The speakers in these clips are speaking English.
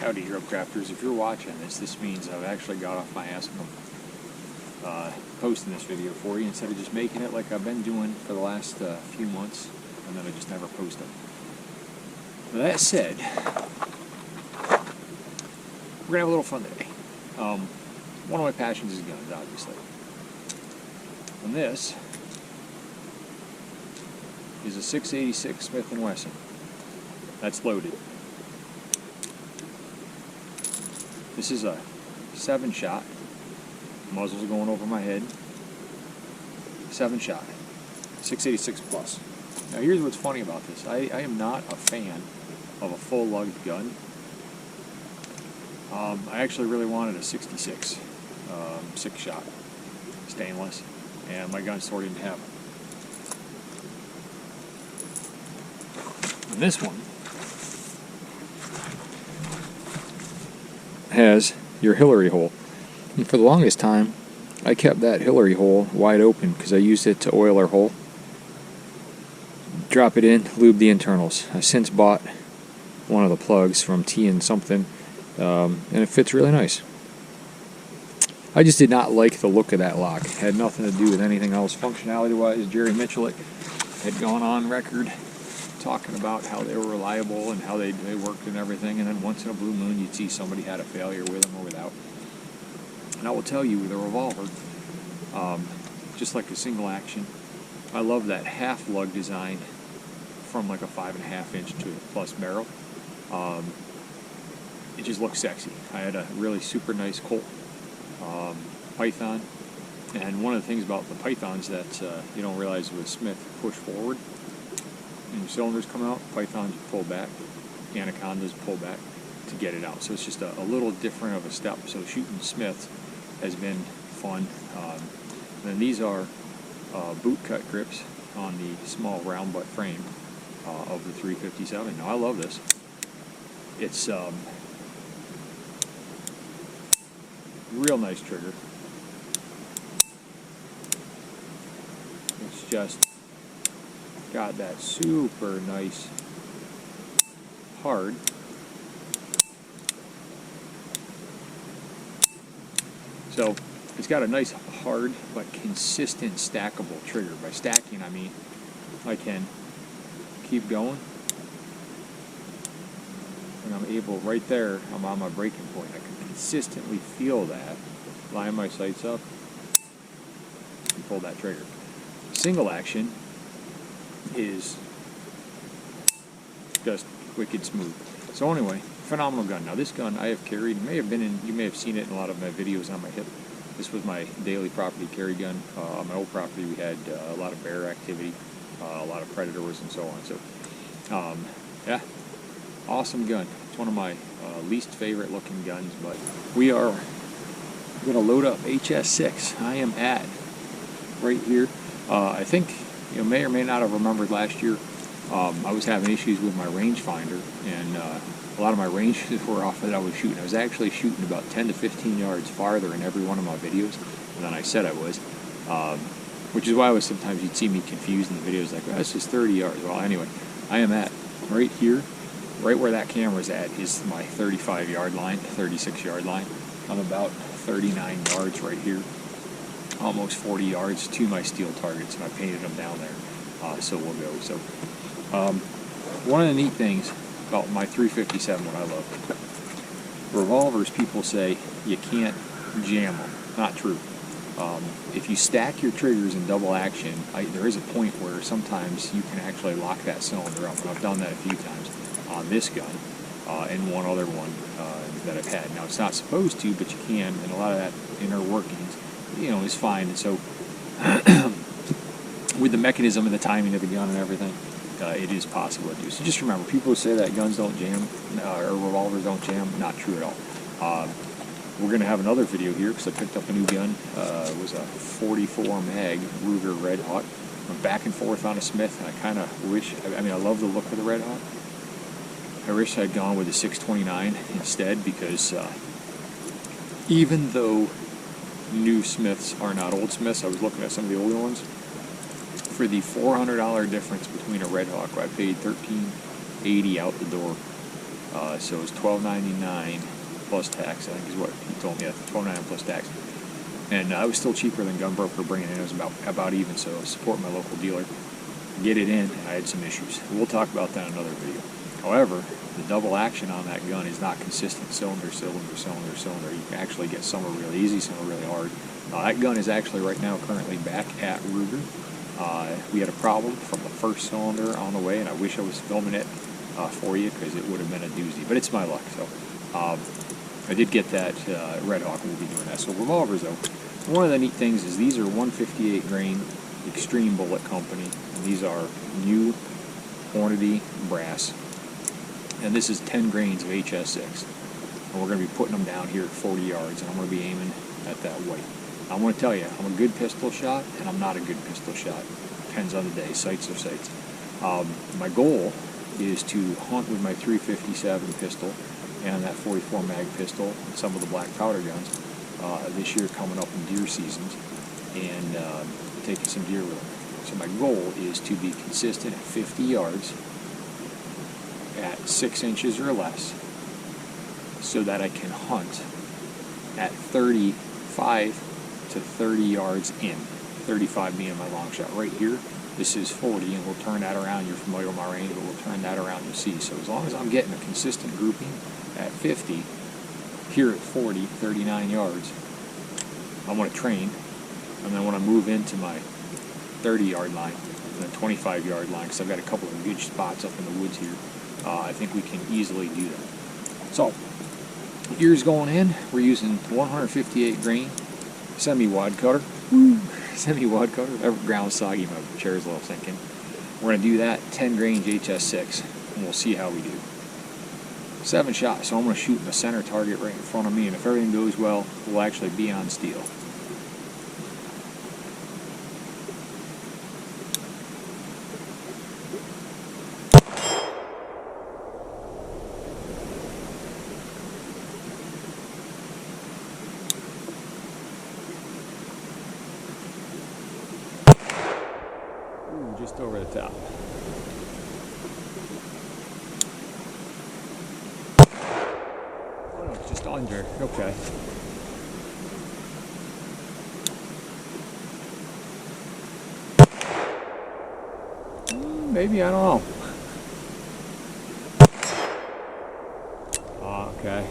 Howdy, Grub Crafters. If you're watching this means I've actually got off my ass from posting this video for you instead of just making it like I've been doing for the last few months, and then I just never post them. With that said, we're going to have a little fun today. One of my passions is guns, obviously. And this is a 686 Smith & Wesson. That's loaded. This is a 7-shot. Muzzle's going over my head. 7-shot. 686 plus. Now here's what's funny about this. I am not a fan of a full lugged gun. I actually really wanted a 66 6-shot stainless, and my gun store didn't have it. And this one has your Hillary hole. And for the longest time, I kept that Hillary hole wide open because I used it to oil our hole. Drop it in, lube the internals. I've since bought one of the plugs from T and something, and it fits really nice. I just did not like the look of that lock. It had nothing to do with anything else. Functionality-wise, Jerry Mitchell had gone on record talking about how they were reliable and how they worked and everything, and then once in a blue moon you'd see somebody had a failure with them or without. And I will tell you, with a revolver, just like a single action, I love that half lug design from like a 5.5 inch to a plus barrel. It just looks sexy. I had a really super nice Colt Python, and one of the things about the Pythons that you don't realize with Smith, push forward and cylinders come out, Pythons pull back, Anacondas pull back to get it out. So it's just a little different of a step. So shooting Smith has been fun. And then these are boot cut grips on the small round butt frame of the 357. Now I love this. It's real nice trigger. It's just got that super nice hard. So it's got a nice hard but consistent stackable trigger. By stacking I mean I can keep going and I'm able, right there I'm on my breaking point. I can consistently feel that, line my sights up and pull that trigger. Single action is just wicked smooth. So anyway, phenomenal gun. Now this gun I have carried, you may have seen it in a lot of my videos on my hip. This was my daily property carry gun. On my old property we had a lot of bear activity, a lot of predators and so on. So yeah, awesome gun. It's one of my least favorite looking guns, but we are going to load up HS6. I am at right here. I think you may or may not have remembered last year I was having issues with my rangefinder, and a lot of my ranges were off that I was shooting. I was actually shooting about 10 to 15 yards farther in every one of my videos than I said I was, which is why sometimes you'd see me confused in the videos, like, oh, this is 30 yards. Well, anyway, I am at right here, right where that camera's at is my 35-yard line, 36-yard line. I'm about 39 yards right here, almost 40 yards to my steel targets, and I painted them down there, so we'll go. So one of the neat things about my 357, what I love, revolvers, people say you can't jam them. Not true. If you stack your triggers in double action, there is a point where sometimes you can actually lock that cylinder up, and I've done that a few times on this gun and one other one that I've had. Now it's not supposed to, but you can, and a lot of that inner workings, is fine. And so with the mechanism and the timing of the gun and everything, it is possible to do. So just remember, people who say that guns don't jam or revolvers don't jam, not true at all. We're going to have another video here because I picked up a new gun. It was a 44 mag Ruger Red Hawk. Went back and forth on a Smith, and I kind of wish, I love the look of the Red Hawk. I wish I'd gone with a 629 instead, because even though new Smiths are not old Smiths, I was looking at some of the older ones. For the $400 difference between a Red Hawk, I paid $13.80 out the door, So it was $12.99 plus tax, I think is what he told me. $12.99 plus tax. And I was still cheaper than Gunbroker bringing it in. It was about even, so support my local dealer. Get it in, and I had some issues. We'll talk about that in another video. However, the double action on that gun is not consistent cylinder, cylinder, cylinder, cylinder. You can actually get some are really easy, some are really hard. That gun is actually right now currently back at Ruger. We had a problem from the first cylinder on the way, and I wish I was filming it for you because it would have been a doozy. But it's my luck. So I did get that Red Hawk. We'll be doing that. So revolvers, though. One of the neat things is these are 158 grain Extreme Bullet Company. And these are new Hornady brass. And this is 10 grains of HS6. And we're going to be putting them down here at 40 yards, and I'm going to be aiming at that white. I'm going to tell you, I'm a good pistol shot, and I'm not a good pistol shot. Depends on the day. Sights are sights. My goal is to hunt with my 357 pistol and that 44 mag pistol and some of the black powder guns this year coming up in deer seasons, and taking some deer with them. So my goal is to be consistent at 50 yards at 6 inches or less, so that I can hunt at 35 to 30 yards in. 35 being my long shot. Right here, this is 40, and we'll turn that around. You're familiar with my range, but we'll turn that around, you'll see. So as long as I'm getting a consistent grouping at 50, here at 40, 39 yards, I'm going to train. And then when I move into my 30-yard line and the 25-yard line, because I've got a couple of good spots up in the woods here, I think we can easily do that. So, ears going in, we're using 158 grain semi-wad cutter. Semi-wad cutter. That ground's soggy, my chair's a little sinking. We're going to do that 10 grain HS6, and we'll see how we do. 7 shots, so I'm going to shoot in the center target right in front of me, and if everything goes well, we'll actually be on steel. Just over the top. Oh no, it's just under. Okay. Maybe, I don't know. Okay.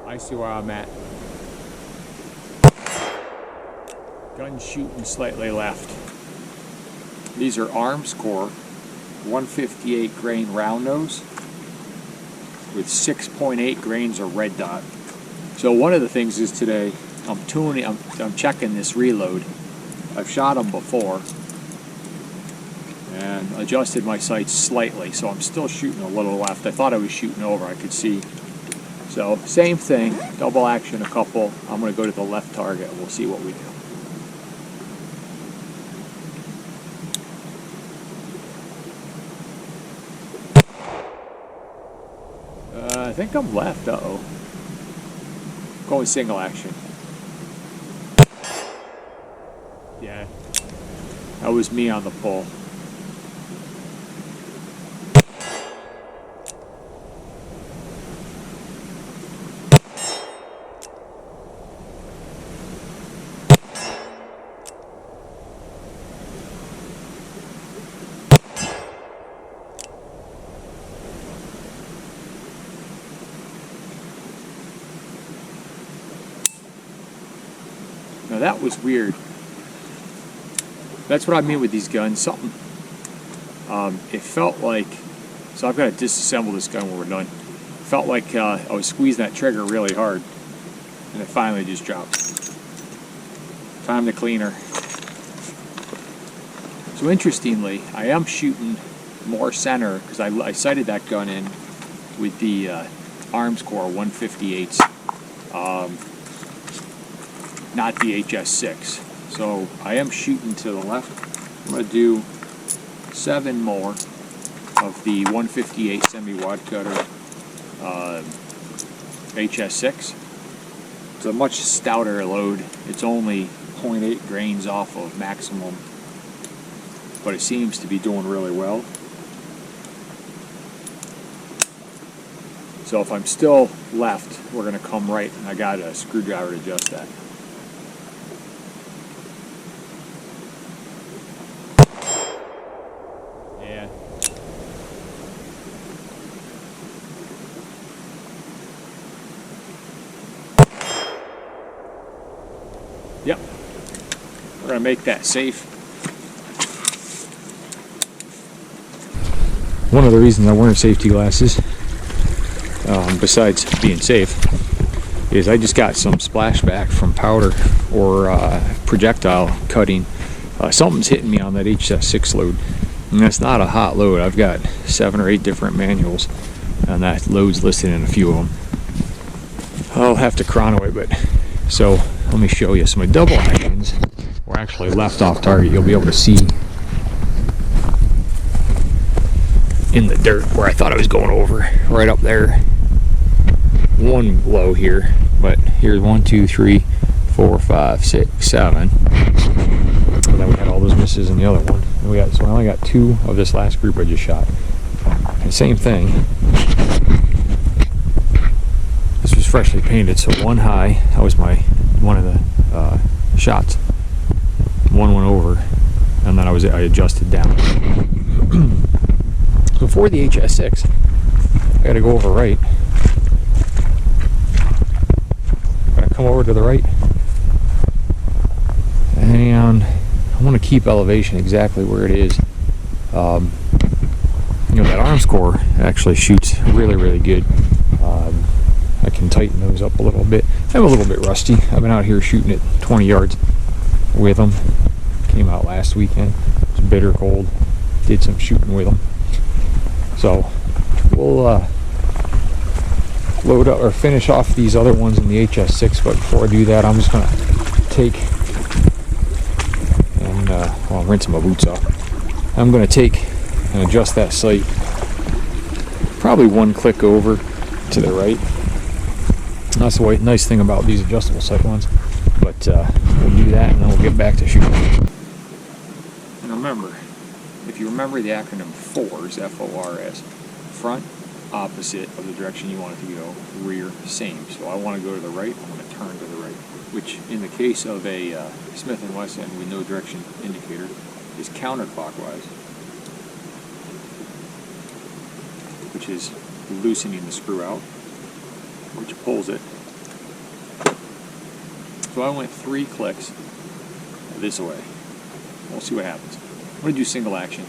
I see where I'm at. Gun shooting slightly left. These are Armscore 158 grain round nose with 6.8 grains of red dot. So one of the things is today I'm checking this reload. I've shot them before and adjusted my sights slightly, so I'm still shooting a little left. I thought I was shooting over, I could see. So same thing, double action a couple. I'm going to go to the left target and we'll see what we do. I think I'm left. Uh-oh. Going single action. Yeah. That was me on the pull. Now that was weird. That's what I mean with these guns. Something. It felt like. So I've got to disassemble this gun when we're done. It felt like I was squeezing that trigger really hard, and it finally just dropped. Time to clean her. So interestingly, I am shooting more center because I sighted that gun in with the Armscore 158s. Not the HS6. So I am shooting to the left. I'm going to do 7 more of the 158 semi-wad cutter HS6. It's a much stouter load. It's only 0.8 grains off of maximum, but it seems to be doing really well. So if I'm still left, we're going to come right, and I got a screwdriver to adjust that. Yeah. Yep. We're going to make that safe. One of the reasons I'm wearing safety glasses, besides being safe, is I just got some splashback from powder or projectile cutting. Something's hitting me on that HS6 load, and that's not a hot load. I've got 7 or 8 different manuals, and that load's listed in a few of them. I'll have to chrono it, but so let me show you. So my double actions were actually left off target. You'll be able to see in the dirt where I thought I was going over, right up there. One low here, but here's 1, 2, 3, 4, 5, 6, 7. And then we had all those misses in the other one. And so I only got 2 of this last group I just shot. And same thing. This was freshly painted, so 1 high. That was one of the shots. 1 went over, and then I adjusted down. So for the HS6, I got to go over right. I'm going to come over to the right, and I want to keep elevation exactly where it is. That arm score actually shoots really, really good. I can tighten those up a little bit. I'm a little bit rusty. I've been out here shooting at 20 yards with them. Came out last weekend. It was bitter cold. Did some shooting with them. So we'll load up or finish off these other ones in the HS6, but before I do that, I'm just going to take and I'm rinsing my boots off. I'm going to take and adjust that sight probably 1 click over to the right. That's the nice thing about these adjustable sight ones, but we'll do that and then we'll get back to shooting. And remember, if you remember the acronym FORS, F-O-R-S, front, opposite of the direction you want it to go, rear, same. So I want to go to the right, I'm going to turn to the right, which in the case of a Smith & Wesson with no direction indicator is counterclockwise, which is loosening the screw out, which pulls it. So I went 3 clicks this way. We'll see what happens. I'm going to do single action.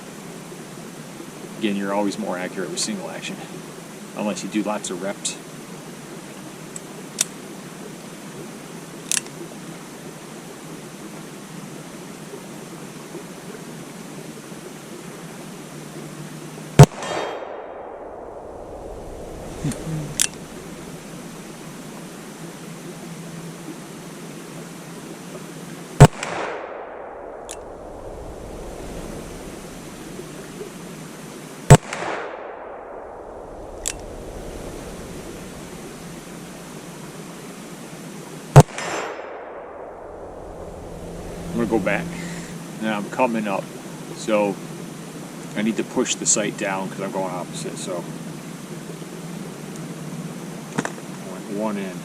Again, you're always more accurate with single action, unless you do lots of reps. I'm going to go back. Now I'm coming up, so I need to push the sight down because I'm going opposite. So I went 1 in.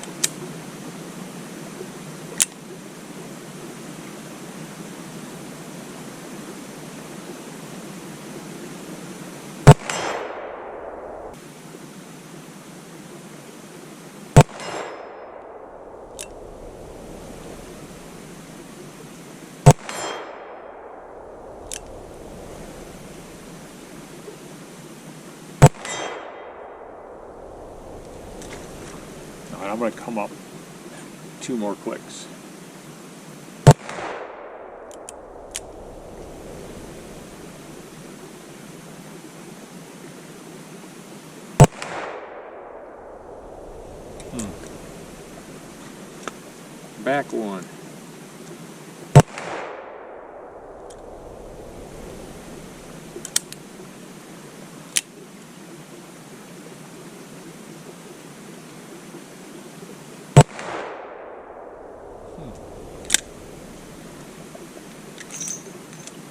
I'm going to come up 2 more clicks. Back 1.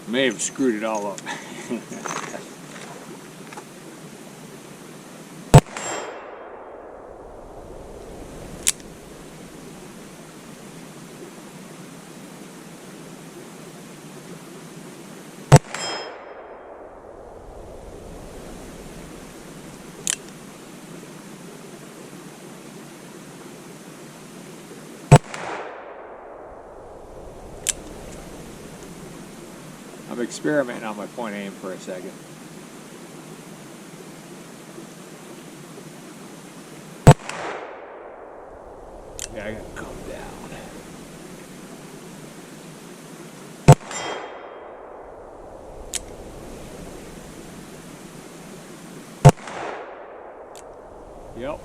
May have screwed it all up. I'm experimenting on my point aim for a second. Yeah, I gotta come down. Yep.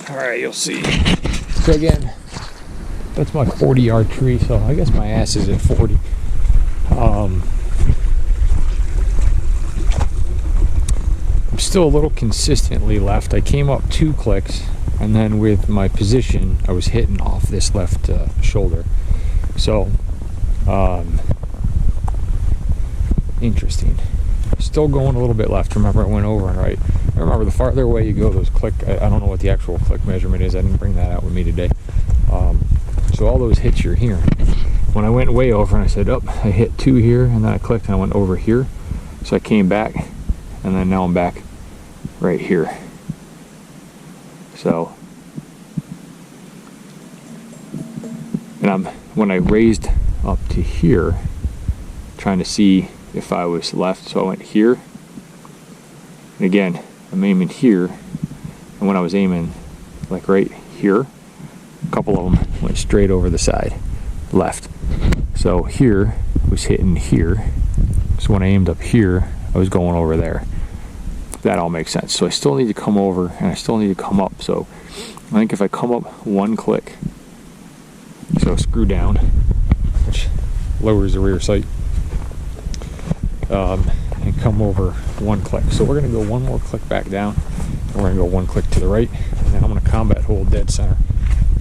Alright, you'll see. So again, that's my 40-yard tree, so I guess my ass is at 40. I'm still a little consistently left. I came up 2 clicks, and then with my position, I was hitting off this left shoulder. So, interesting. Still going a little bit left. Remember, I went over and right. Remember, the farther away you go, those click, I don't know what the actual click measurement is. I didn't bring that out with me today. So all those hits you're hearing. When I went way over and I said, oh, I hit 2 here, and then I clicked and I went over here. So I came back, and then now I'm back right here. So, and when I raised up to here, trying to see if I was left, so I went here. And again, I'm aiming here, and when I was aiming like right here, a couple of them went straight over the side, left. So here was hitting here. So when I aimed up here, I was going over there. That all makes sense. So I still need to come over, and I still need to come up. So I think if I come up 1 click, so screw down, which lowers the rear sight, and come over 1 click. So we're going to go 1 more click back down, and we're going to go 1 click to the right, and then I'm going to combat hold dead center,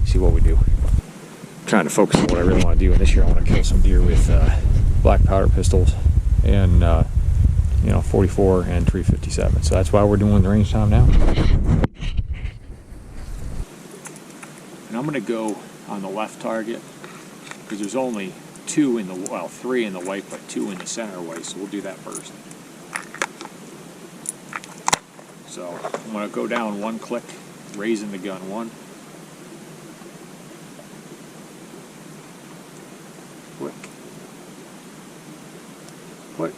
see what we do. I'm trying to focus on what I really want to do, and this year I want to kill some deer with black powder pistols and 44 and 357. So that's why we're doing the range time now. And I'm going to go on the left target because there's only 2 in the, well, 3 in the white, but 2 in the center white, so we'll do that first. So I'm going to go down 1 click, raising the gun 1. Click. Click.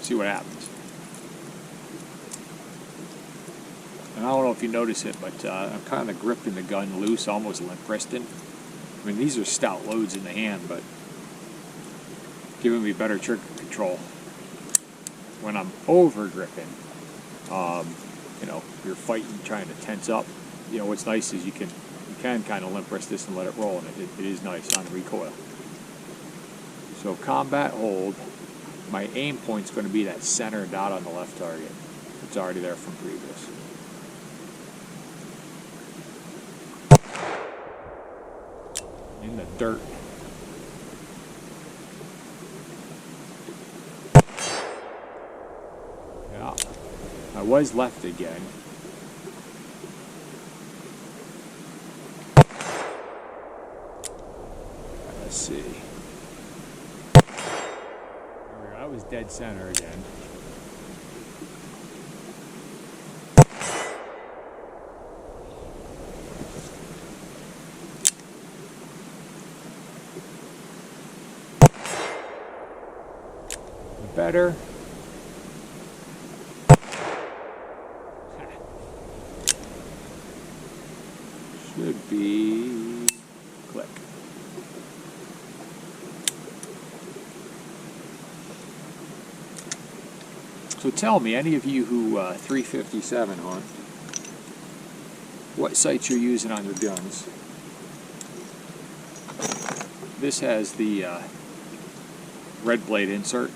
See what happens. And I don't know if you notice it, but I'm kind of gripping the gun loose, almost limp wristing. I mean, these are stout loads in the hand, but giving me better trigger control. When I'm over gripping, you're fighting, trying to tense up. What's nice is you can kind of limp wrist this and let it roll, and it is nice on recoil. So combat hold, my aim point's going to be that center dot on the left target. It's already there from previous. In the dirt. Yeah, I was left again. Let's see. I was dead center again. Better. Should be click. So tell me, any of you who 357 hunt, what sights you're using on your guns. This has the red blade insert,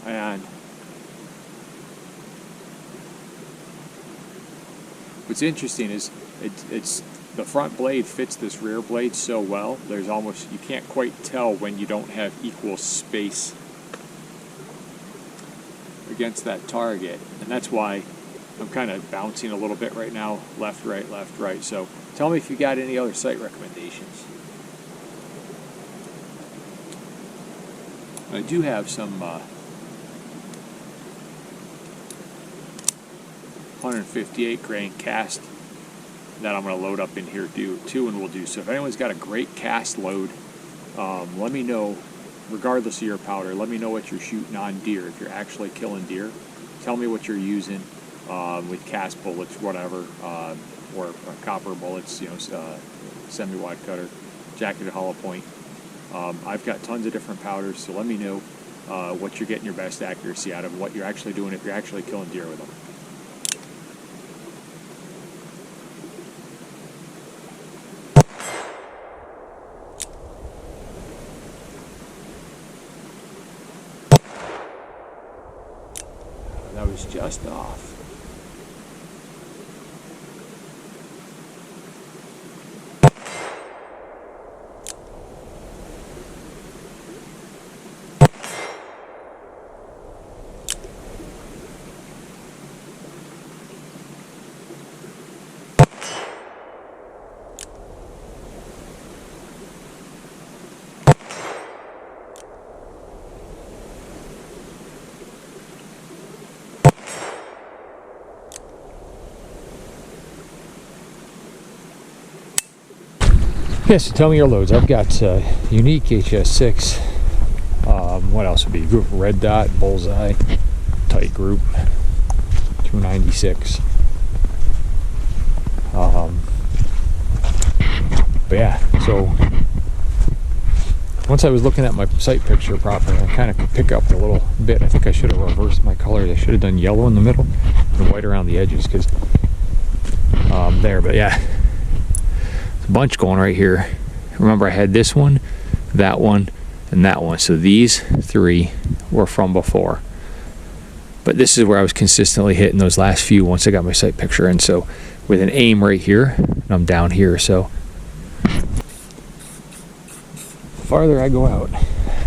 and what's interesting is it's the front blade fits this rear blade so well. There's almost, you can't quite tell when you don't have equal space against that target, and that's why I'm kind of bouncing a little bit right now, left, right. So tell me if you got any other sight recommendations. I do have some 158 grain cast that I'm going to load up in here too, and we'll do. So if anyone's got a great cast load, let me know. Regardless of your powder, let me know what you're shooting on deer. If you're actually killing deer, tell me what you're using with cast bullets, whatever, or copper bullets, you know, semi-wide cutter, jacketed hollow point. I've got tons of different powders, so let me know what you're getting your best accuracy out of, what you're actually doing if you're actually killing deer with them. That was just off. Yeah, so tell me your loads. I've got Unique HS6. What else would be? Red Dot, Bullseye, Tight Group, 296. But yeah, so once I was looking at my sight picture properly, I kind of could pick up a little bit. I think I should have reversed my colors. I should have done yellow in the middle and white around the edges, because there. But yeah, a bunch going right here. Remember, I had this one, that one, and that one. So these three were from before. But this is where I was consistently hitting those last few once I got my sight picture in. So with an aim right here, and I'm down here. So the farther I go out,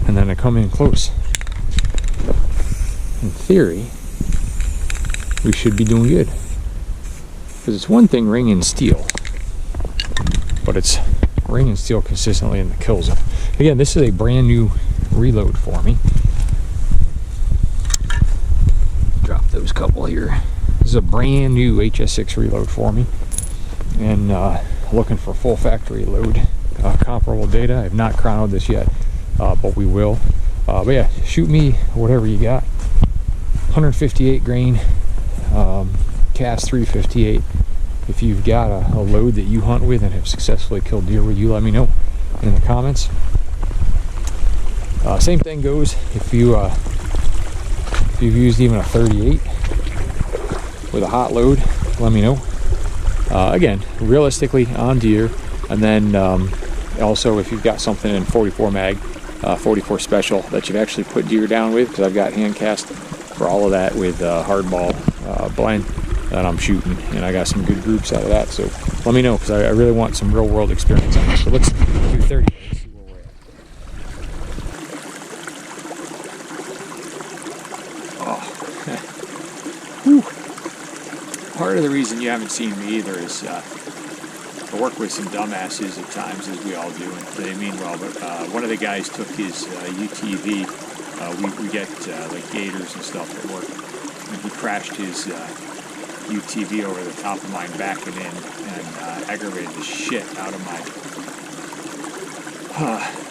and then I come in close, in theory, we should be doing good. Because it's one thing ringing steel, but it's ringing steel consistently in the kill zone. Again, this is a brand new reload for me. Drop those couple here. This is a brand new HS6 reload for me, and looking for full factory load, comparable data. I have not chronoed this yet, but we will. But yeah, shoot me whatever you got. 158 grain, cast 358. If you've got a load that you hunt with and have successfully killed deer with, you let me know in the comments. Same thing goes if you've used even a 38 with a hot load, let me know. Again, realistically on deer, and then also if you've got something in 44 mag, 44 special that you've actually put deer down with, because I've got hand cast for all of that with hardball blend that I'm shooting, and I got some good groups out of that. So let me know, because I really want some real world experience on this. So let's do 30 and see where we're at. Oh, part of the reason you haven't seen me either is I work with some dumbasses at times, as we all do, and they mean well. But one of the guys took his UTV. We get like gators and stuff at work, and he crashed his UTV over the top of mine, backing in, and aggravated the shit out of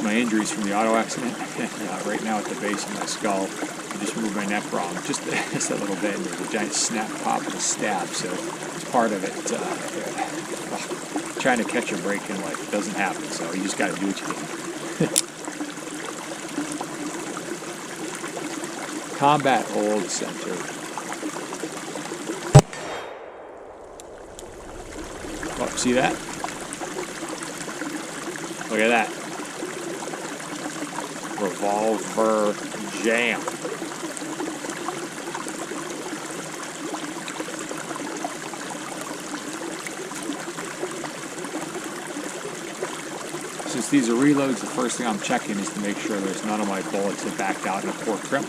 my injuries from the auto accident. And right now at the base of my skull, I just moved my neck wrong, just a little bit, and there's a giant snap, pop, and a stab. So it's part of it. Trying to catch a break in life doesn't happen, so you just got to do what you can. Combat hold center. Oh, see that? Look at that. Revolver jam. Since these are reloads, the first thing I'm checking is to make sure there's none of my bullets that backed out in a poor trim.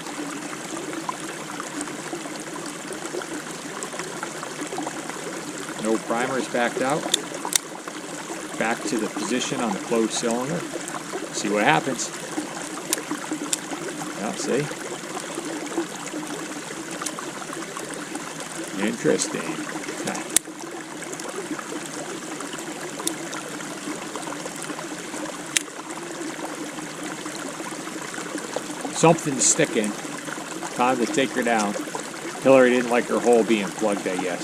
No primers backed out. Back to the position on the closed cylinder. See what happens. Yeah, see? Interesting. Something's sticking. Time to take her down. Hillary didn't like her hole being plugged, I guess.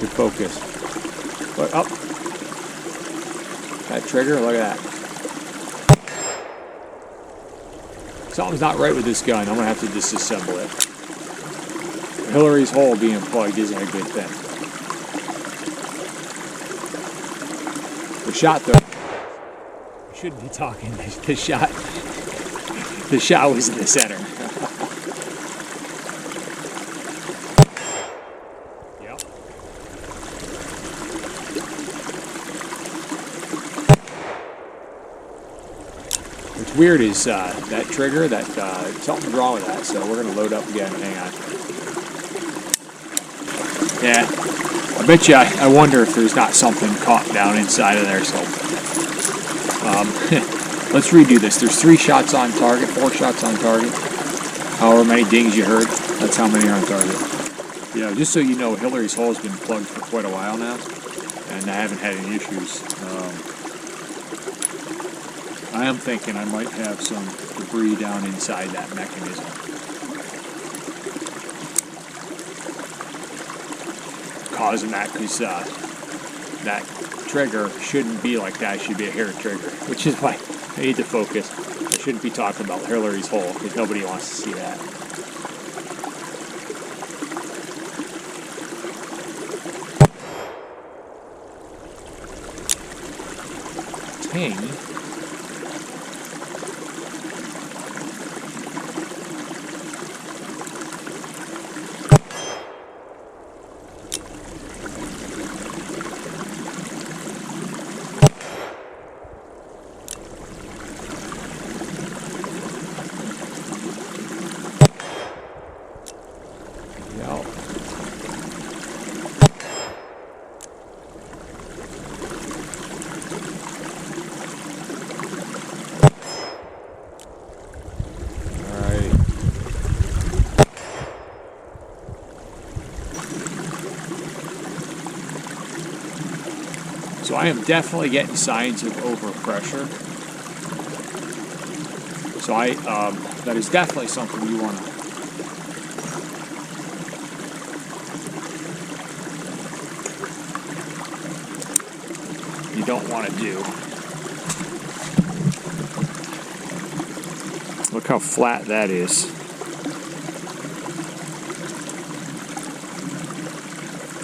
Good focus. But up. That trigger, look at that. Something's not right with this gun. I'm gonna have to disassemble it. Hillary's hole being plugged isn't a good thing. The shot though, I shouldn't be talking. The shot was in the center. Yep. What's weird is that trigger, something's wrong with that, so we're going to load up again. Hang on. Yeah, I bet you, I wonder if there's not something caught down inside of there, so let's redo this. There's 3 shots on target, 4 shots on target. However many dings you heard, that's how many are on target. Yeah, just so you know, Hillary's hole's been plugged for quite a while now, and I haven't had any issues. I am thinking I might have some debris down inside that mechanism. Causing that, because that trigger shouldn't be like that. It should be a hair trigger, which is why I need to focus. I shouldn't be talking about Hillary's hole, because nobody wants to see that. Ting. So I am definitely getting signs of overpressure. So that is definitely something you want to don't want to do. Look how flat that is.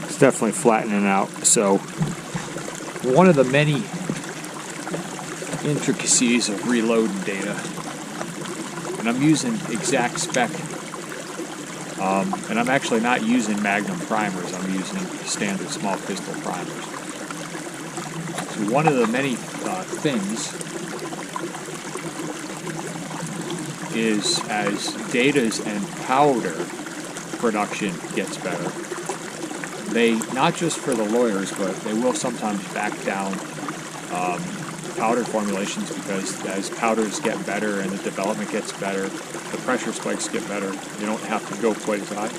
It's definitely flattening out. So one of the many intricacies of reloading data, and I'm using exact spec, and I'm actually not using Magnum primers, I'm using standard small pistol primers. So one of the many things is as data's and powder production gets better, they, not just for the lawyers, but they will sometimes back down powder formulations, because as powders get better and the development gets better, the pressure spikes get better. You don't have to go quite as high.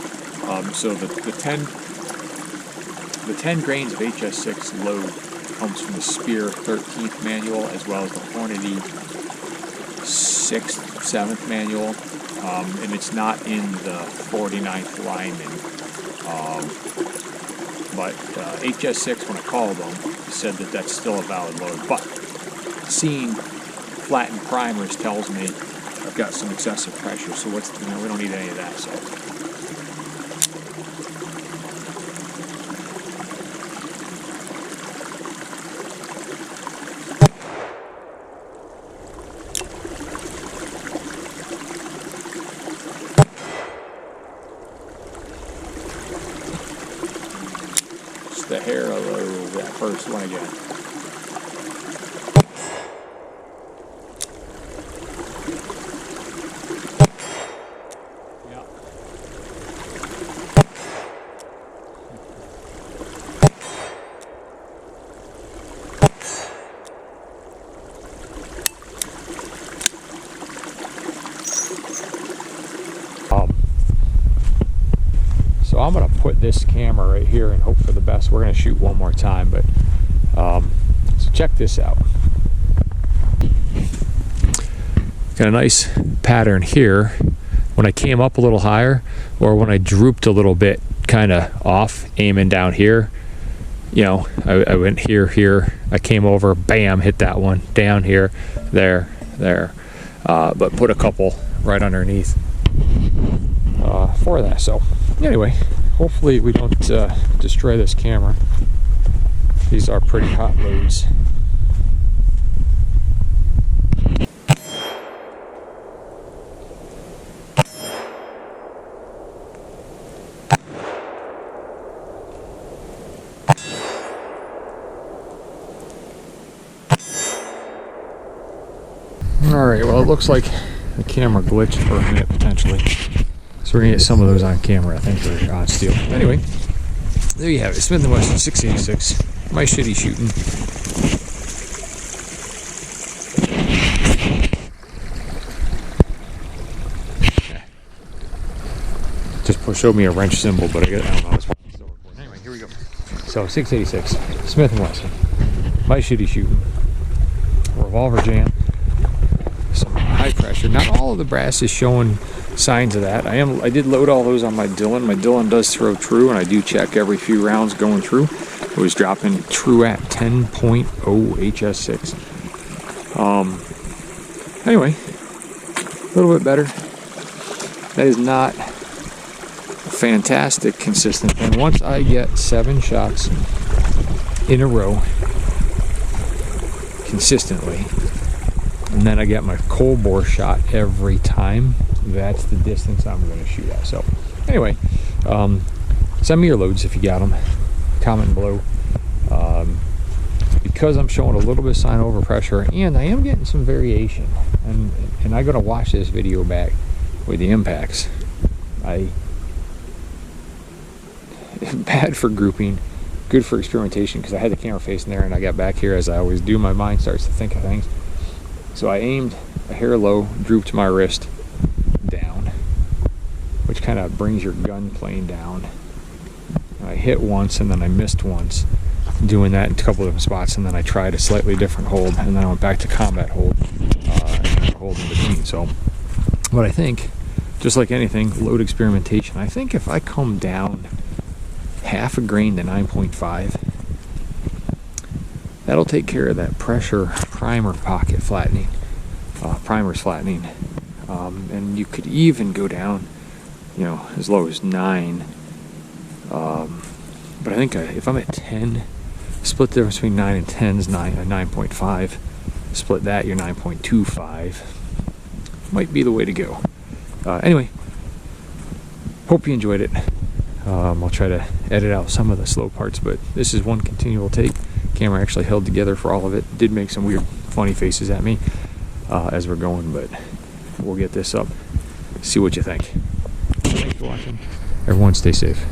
So the 10 grains of HS6 load comes from the Spear 13th manual, as well as the Hornady 6th, 7th manual, and it's not in the 49th lineman. But HS6, when I called them, said that that's still a valid load. But seeing flattened primers tells me I've got some excessive pressure. So we don't need any of that. So the hair of that first one again. Yeah. So I'm going to put this camera right here and hope for the best. We're going to shoot one more time, but So check this out. Got a nice pattern here. When I came up a little higher, or when I drooped a little bit kind of off, aiming down here, you know, I went here, I came over, bam, hit that one, down here, there, but put a couple right underneath for that. So anyway, hopefully we don't destroy this camera. These are pretty hot loads. Alright, well, it looks like the camera glitched for a minute potentially. So we're going to get some of those on camera, I think, or on steel. Anyway, there you have it. Smith & Wesson 686. My shitty shooting. Just showed me a wrench symbol, but I don't know. Anyway, here we go. So 686, Smith & Wesson. My shitty shooting. Revolver jam. Some high pressure. Not all of the brass is showing signs of that. I did load all those on my Dillon. My Dillon does throw true, and I do check every few rounds going through. It was dropping true at 10.0 HS6. Anyway, a little bit better. That is not a fantastic consistent. And once I get 7 shots in a row consistently, and then I get my cold bore shot every time, that's the distance I'm going to shoot at. So anyway, send me your loads if you got them. Comment below. Because I'm showing a little bit of sign of overpressure, and I am getting some variation, and I'm going to watch this video back with the impacts. Bad for grouping, good for experimentation, because I had the camera facing there and I got back here, as I always do. My mind starts to think of things. So I aimed a hair low, drooped my wrist down, which kind of brings your gun plane down. I hit once and then I missed once, doing that in a couple of different spots, and then I tried a slightly different hold, and then I went back to combat hold, and hold in between. So, but I think, just like anything, load experimentation, I think if I come down half a grain to 9.5, that'll take care of that pressure primer pocket flattening, primers flattening, and you could even go down, you know, as low as 9. But I think if I'm at 10, split the difference between 9 and 10 is 9.5. Split that, you're 9.25. Might be the way to go. Anyway, hope you enjoyed it. I'll try to edit out some of the slow parts, but this is one continual take. Camera actually held together for all of it. Did make some weird funny faces at me as we're going, but we'll get this up, see what you think. Thanks for watching. Everyone stay safe.